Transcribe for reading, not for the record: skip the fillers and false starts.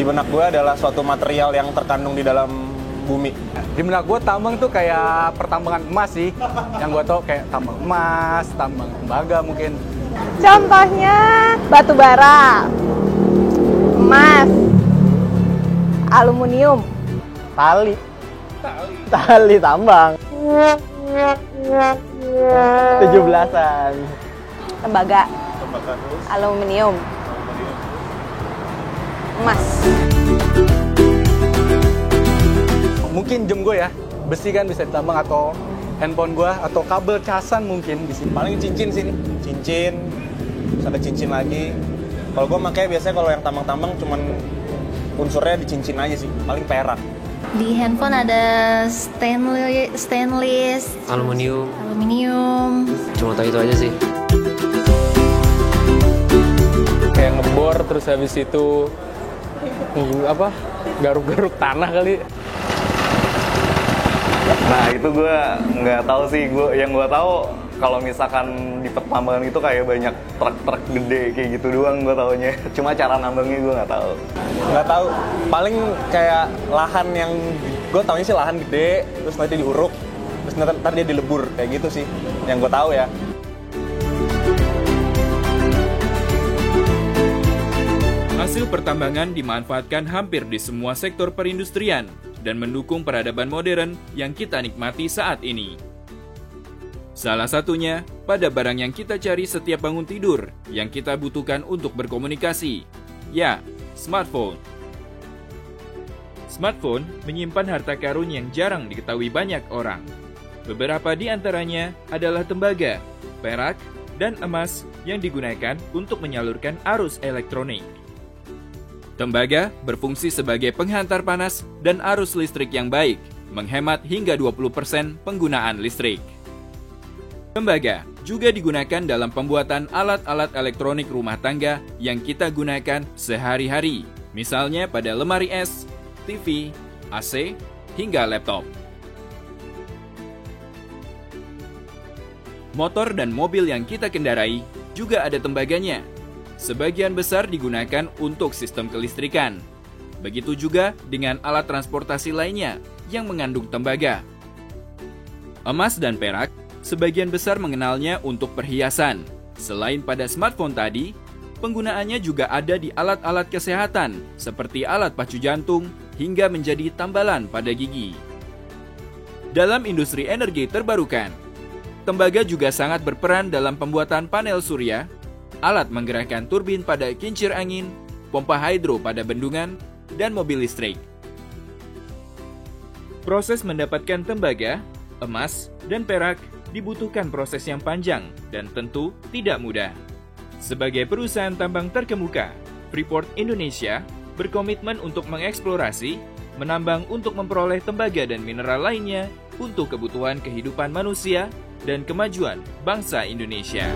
Di benak gue adalah suatu material yang terkandung di dalam bumi. Di benak gue tambang tuh kayak pertambangan emas sih. Yang gue tau kayak tambang emas, tambang tembaga mungkin. Contohnya batu bara, emas, aluminium, Tali tambang. 17-an. tembaga, aluminium, emas. Mungkin jam gue ya, besi kan bisa ditambang, atau handphone gue, atau kabel casan mungkin di sini. Paling cincin sih nih. Cincin, terus ada cincin lagi. Kalau gue makanya biasanya kalau yang tambang-tambang cuman unsurnya di cincin aja sih. Paling perak. Di handphone ada stainless, aluminium. Cuma tahu itu aja sih. Kayak ngebor, terus habis itu garuk-garuk tanah kali. Nah itu gue nggak tahu sih. Yang gue tahu kalau misalkan di pertambangan itu kayak banyak truk-truk gede kayak gitu doang gue taunya. Cuma cara nambangnya gue nggak tahu. Nggak tahu. Paling kayak lahan yang gue taunya sih lahan gede, terus nanti diuruk, terus ntar dia dilebur kayak gitu sih. Yang gue tahu ya. Hasil pertambangan dimanfaatkan hampir di semua sektor perindustrian dan mendukung peradaban modern yang kita nikmati saat ini. Salah satunya pada barang yang kita cari setiap bangun tidur yang kita butuhkan untuk berkomunikasi, ya, smartphone. Smartphone menyimpan harta karun yang jarang diketahui banyak orang. Beberapa di antaranya adalah tembaga, perak, dan emas yang digunakan untuk menyalurkan arus elektronik. Tembaga berfungsi sebagai penghantar panas dan arus listrik yang baik, menghemat hingga 20% penggunaan listrik. Tembaga juga digunakan dalam pembuatan alat-alat elektronik rumah tangga yang kita gunakan sehari-hari, misalnya pada lemari es, TV, AC, hingga laptop. Motor dan mobil yang kita kendarai juga ada tembaganya. Sebagian besar digunakan untuk sistem kelistrikan. Begitu juga dengan alat transportasi lainnya yang mengandung tembaga. Emas dan perak sebagian besar mengenalnya untuk perhiasan. Selain pada smartphone tadi, penggunaannya juga ada di alat-alat kesehatan seperti alat pacu jantung hingga menjadi tambalan pada gigi. Dalam industri energi terbarukan, tembaga juga sangat berperan dalam pembuatan panel surya, alat menggerakkan turbin pada kincir angin, pompa hidro pada bendungan, dan mobil listrik. Proses mendapatkan tembaga, emas, dan perak dibutuhkan proses yang panjang dan tentu tidak mudah. Sebagai perusahaan tambang terkemuka, Freeport Indonesia berkomitmen untuk mengeksplorasi, menambang untuk memperoleh tembaga dan mineral lainnya untuk kebutuhan kehidupan manusia dan kemajuan bangsa Indonesia.